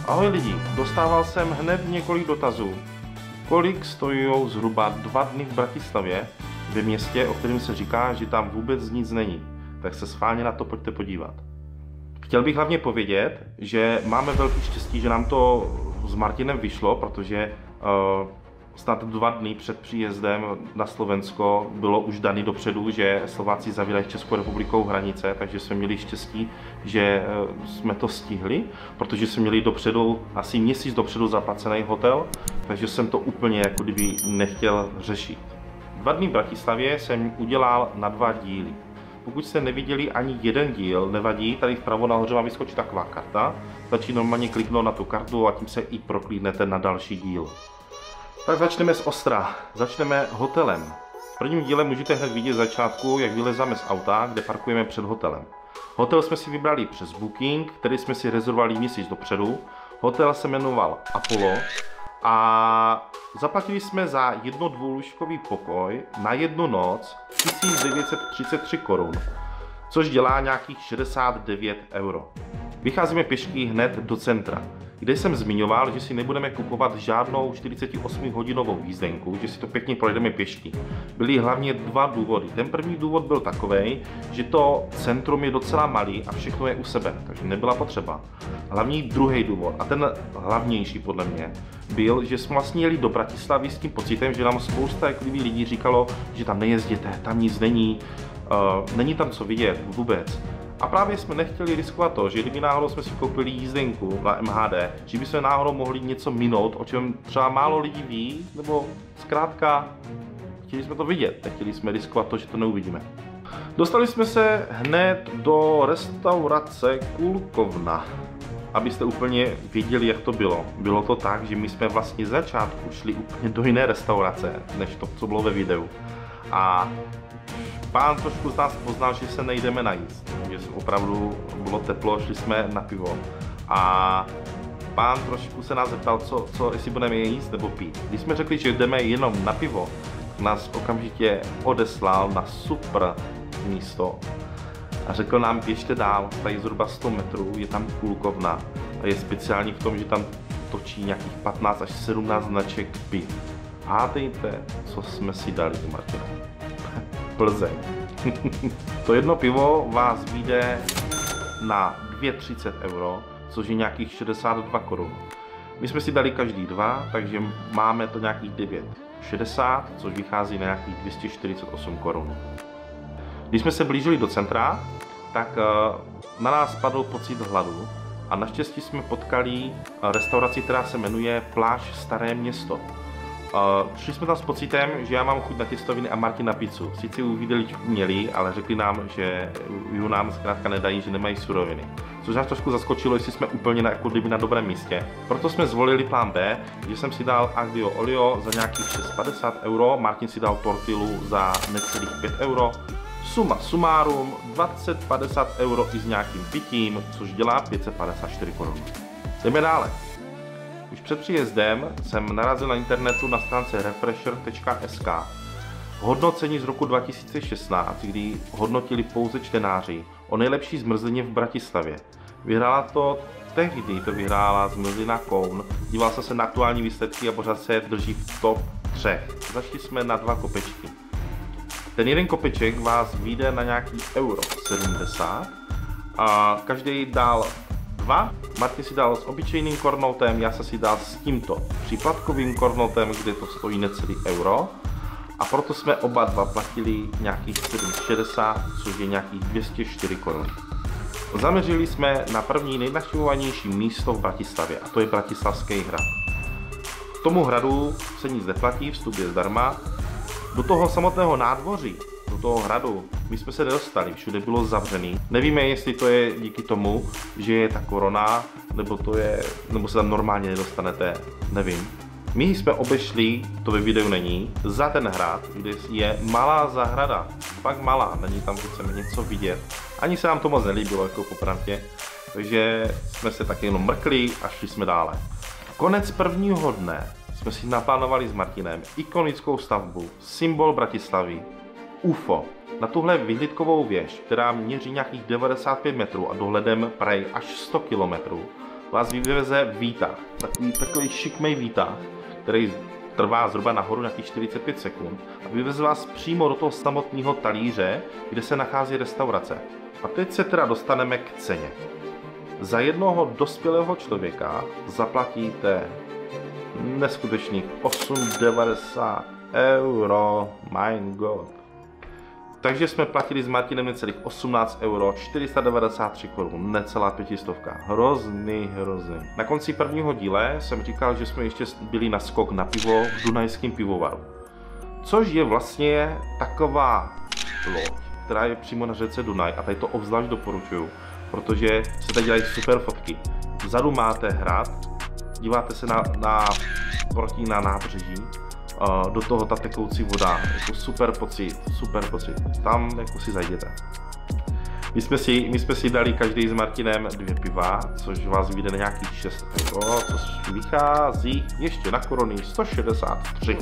Ahoj lidi, dostával jsem hned několik dotazů. Kolik stojí zhruba 2 dny v Bratislavě, ve městě, o kterém se říká, že tam vůbec nic není. Tak se schválně na to pojďte podívat. Chtěl bych hlavně povědět, že máme velký štěstí, že nám to s Martinem vyšlo, protože snad 2 dny před příjezdem na Slovensko bylo už daný dopředu, že Slováci zavírají s Českou republikou hranice, takže jsme měli štěstí, že jsme to stihli, protože jsme měli dopředu, asi měsíc dopředu zaplacený hotel, takže jsem to úplně jako kdyby nechtěl řešit. 2 dny v Bratislavě jsem udělal na 2 díly. Pokud jste neviděli ani jeden díl, nevadí, tady vpravo nahoře vám vyskočí taková karta, stačí normálně kliknout na tu kartu a tím se i proklídnete na další díl. Tak začneme z ostra. Začneme hotelem. V prvním díle můžete hned vidět začátku, jak vylezáme z auta, kde parkujeme před hotelem. Hotel jsme si vybrali přes Booking, který jsme si rezervovali měsíc dopředu. Hotel se jmenoval Apollo a zaplatili jsme za 1 dvoulůžkový pokoj na 1 noc 1933 korun, což dělá nějakých 69 euro. Vycházíme pěšky hned do centra, kde jsem zmiňoval, že si nebudeme kupovat žádnou 48hodinovou jízdenku, že si to pěkně projdeme pěšky. Byly hlavně 2 důvody. Ten první důvod byl takovej, že to centrum je docela malý a všechno je u sebe, takže nebyla potřeba. Hlavní druhý důvod, a ten hlavnější podle mě, byl, že jsme vlastně jeli do Bratislavy s tím pocitem, že nám spousta lidí říkalo, že tam nejezděte, tam nic není, není tam co vidět vůbec. A právě jsme nechtěli riskovat to, že kdyby náhodou jsme si koupili jízdenku na MHD, že by jsme náhodou mohli něco minout, o čem třeba málo lidí ví, nebo zkrátka chtěli jsme to vidět, nechtěli jsme riskovat to, že to neuvidíme. Dostali jsme se hned do restaurace Kulkovna, abyste úplně věděli, jak to bylo. Bylo to tak, že my jsme vlastně z začátku šli úplně do jiné restaurace, než to, co bylo ve videu. A pán trošku z nás poznal, že se nejdeme najíst, že opravdu bylo teplo, šli jsme na pivo. A pán trošku se nás zeptal, jestli budeme jíst nebo pít. Když jsme řekli, že jdeme jenom na pivo, nás okamžitě odeslal na super místo a řekl nám, běžte dál, tady zhruba 100 metrů, je tam Kulkovna a je speciální v tom, že tam točí nějakých 15 až 17 značek piv. Hádejte, co jsme si dali, Martina. Plzeň. To jedno pivo vás vyjde na 2,30 euro, což je nějakých 62 korun. My jsme si dali každý 2, takže máme to nějakých 9,60, což vychází na nějakých 248 korun. Když jsme se blížili do centra, tak na nás padl pocit hladu a naštěstí jsme potkali restauraci, která se jmenuje Pláž Staré město. Šli jsme tam s pocitem, že já mám chuť na těstoviny a Martin na pizzu. Sice u jídelníčku měli, ale řekli nám, že ju nám zkrátka nedají, že nemají suroviny. Což nás trošku zaskočilo, jestli jsme úplně jako kdyby na dobrém místě. Proto jsme zvolili plán B, že jsem si dal aglio olio za nějakých 6,50 euro, Martin si dal tortillu za necelých 5 euro. Suma sumárum 20,50 euro i s nějakým pitím, což dělá 554 korun. Jdeme dále. Už před příjezdem jsem narazil na internetu na stránce refresher.sk. Hodnocení z roku 2016, kdy hodnotili pouze čtenáři o nejlepší zmrzlině v Bratislavě. Vyhrála to tehdy, vyhrála zmrzlina Koun. Díval jsem se na aktuální výsledky a pořád se drží v top 3. Začali jsme na 2 kopečky. Ten jeden kopeček vás vyjde na nějaký euro 70 a každý dal 2. Martin si dal s obyčejným kornoutem, já jsem si dal s tímto příplatkovým kornoutem, kde to stojí necelý euro. A proto jsme oba dva platili nějakých 7,60, což je nějakých 204 korun. Zaměřili jsme na první nejnavštěvovanější místo v Bratislavě, a to je Bratislavský hrad. K tomu hradu se nic neplatí, vstup je zdarma. Do toho samotného nádvoří, do toho hradu, my jsme se nedostali, všude bylo zavřený. Nevíme, jestli to je díky tomu, že je ta korona, nebo se tam normálně nedostanete, nevím. My jsme obešli, to ve videu není, za ten hrad, kde je malá zahrada, fakt malá, není tam, že chceme něco vidět. Ani se nám to moc nelíbilo, jako popravdě, takže jsme se taky jenom mrkli a šli jsme dále. Konec prvního dne jsme si naplánovali s Martinem ikonickou stavbu, symbol Bratislavy, UFO. Na tuhle vyhlídkovou věž, která měří nějakých 95 metrů a dohledem prej až 100 kilometrů, vás vyveze výtah, takový šikmej výtah, který trvá zhruba nahoru nějakých 45 sekund a vyveze vás přímo do toho samotného talíře, kde se nachází restaurace. A teď se teda dostaneme k ceně. Za jednoho dospělého člověka zaplatíte neskutečných 8,90 euro, mein Gott. Takže jsme platili s Martinem necelých 18 euro, 493 korun, necelá 500. Hrozný. Na konci prvního díle jsem říkal, že jsme ještě byli na skok na pivo v Dunajském pivovaru. Což je vlastně taková loď, která je přímo na řece Dunaj a tady to obzvlášť doporučuju, protože se tady dělají super fotky. Vzadu máte hrad, díváte se proti na nábřeží, do toho ta tekoucí voda, jako super pocit, tam jako si zajděte. My jsme si dali každý s Martinem 2 piva, což vás vyjde na nějakých 6 euro, což vychází ještě na koruny 163.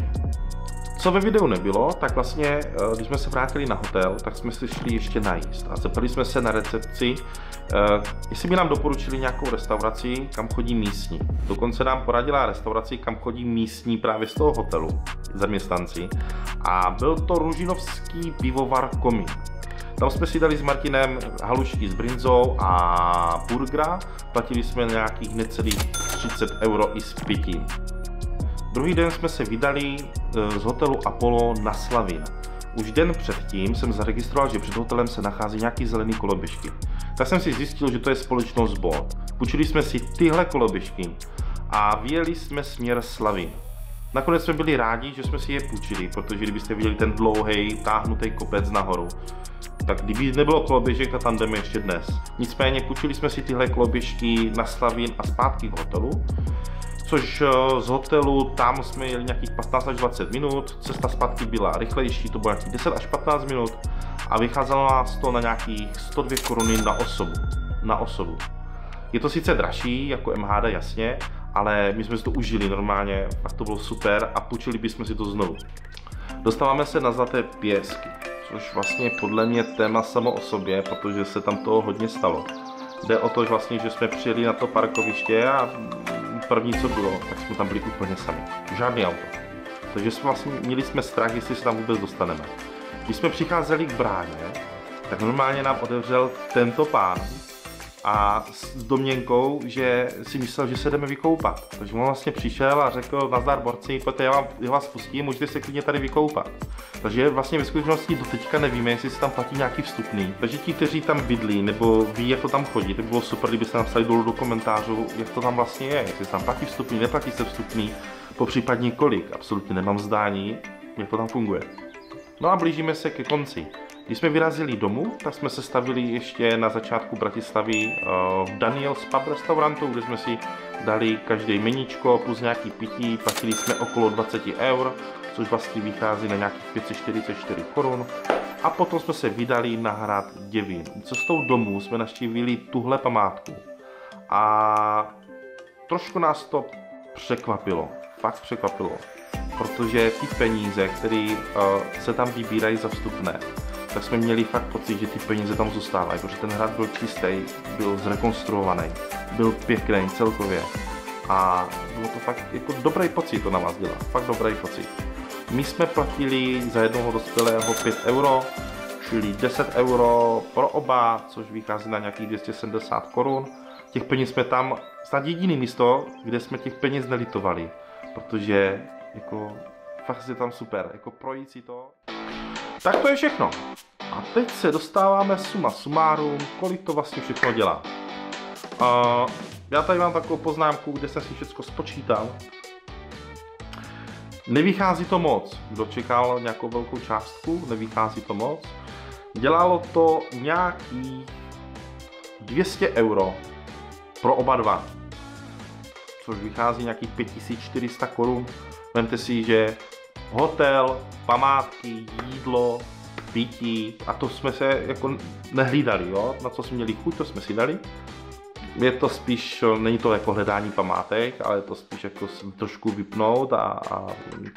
Co ve videu nebylo, tak vlastně, když jsme se vrátili na hotel, tak jsme si šli ještě najíst a zeptali jsme se na recepci, jestli by nám doporučili nějakou restauraci, kam chodí místní. Dokonce nám poradila restauraci, kam chodí místní právě z toho hotelu, zaměstnanci, a byl to Ružinovský pivovar Komín. Tam jsme si dali s Martinem halušky s brinzou a burgera, platili jsme nějakých necelých 30 euro i s pitím. Druhý den jsme se vydali z hotelu Apollo na Slavín. Už den předtím jsem zaregistroval, že před hotelem se nachází nějaký zelený koloběžky. Tak jsem si zjistil, že to je společnost Bolt. Půjčili jsme si tyhle koloběžky a vyjeli jsme směr Slavín. Nakonec jsme byli rádi, že jsme si je půjčili, protože kdybyste viděli ten dlouhý, táhnutý kopec nahoru, tak kdyby nebylo koloběžek, tak tam jdeme ještě dnes. Nicméně půjčili jsme si tyhle koloběžky na Slavín a zpátky k hotelu. Což z hotelu tam jsme jeli nějakých 15 až 20 minut, cesta zpátky byla rychlejší, to bylo nějakých 10 až 15 minut a vycházelo nás to na nějakých 102 koruny na osobu. Je to sice dražší, jako MHD jasně, ale my jsme si to užili normálně, tak to bylo super a půjčili bychom si to znovu. Dostáváme se na Zlaté Piesky, což vlastně podle mě téma samo o sobě, protože se tam toho hodně stalo. Jde o to, že vlastně, že jsme přijeli na to parkoviště a první co bylo, tak jsme tam byli úplně sami. Žádný auto. Takže měli jsme strach, jestli se tam vůbec dostaneme. Když jsme přicházeli k bráně, tak normálně nám otevřel tento pán a s domněnkou, že si myslel, že se jdeme vykoupat. Takže on vlastně přišel a řekl: nazdar borci, pojďte, já vás pustím, můžete se klidně tady vykoupat. Takže vlastně ve skutečnosti do teďka nevíme, jestli se tam platí nějaký vstupný. Takže ti, kteří tam bydlí nebo ví, jak to tam chodí, to by bylo super, kdybyste napsali dolů do komentářů, jak to tam vlastně je, jestli se tam platí vstupný, neplatí se vstupný, popřípadně kolik. Absolutně nemám zdání, jak to tam funguje. No a blížíme se ke konci. Když jsme vyrazili domů, tak jsme se stavili ještě na začátku Bratislavy v Daniel's Pub restaurantu, kde jsme si dali každý meníčko plus nějaký pití, platili jsme okolo 20 eur, což vlastně vychází na nějakých 544 korun. A potom jsme se vydali na hrad Děvín. Cestou domů jsme navštívili tuhle památku a trošku nás to překvapilo, fakt překvapilo, protože ty peníze, které se tam vybírají za vstupné, tak jsme měli fakt pocit, že ty peníze tam zůstávají, protože ten hrad byl čistý, byl zrekonstruovaný, byl pěkný celkově a bylo to fakt jako dobrý pocit, to na vás dělá, fakt dobrý pocit. My jsme platili za jednoho dospělého 5 euro, čili 10 euro pro oba, což vychází na nějakých 270 korun. Těch peněz jsme tam, snad jediný místo, kde jsme těch peněz nelitovali, protože jako fakt je tam super, jako projít si to. Tak to je všechno. A teď se dostáváme suma sumárum, kolik to vlastně všechno dělá. Já tady mám takovou poznámku, kde jsem si všechno spočítal. Nevychází to moc. Kdo čekal nějakou velkou částku, nevychází to moc. Dělalo to nějaký 200 euro pro oba dva. Což vychází nějakých 5400 korun. Vemte si, že hotel, památky, jídlo, pití, a to jsme se jako nehlídali, jo? Na co jsme měli chuť, to jsme si dali. Je to spíš, není to jako hledání památek, ale je to spíš jako trošku vypnout a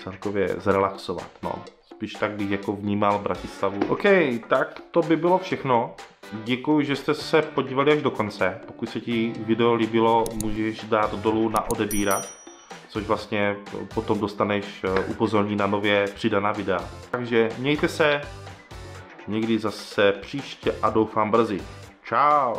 celkově zrelaxovat, no. spíš tak bych jako vnímal Bratislavu. OK, tak to by bylo všechno. Děkuji, že jste se podívali až do konce. Pokud se ti video líbilo, můžeš dát dolů na odebírat, což vlastně potom dostaneš upozornění na nově přidaná videa. Takže mějte se, někdy zase příště a doufám brzy. Čau!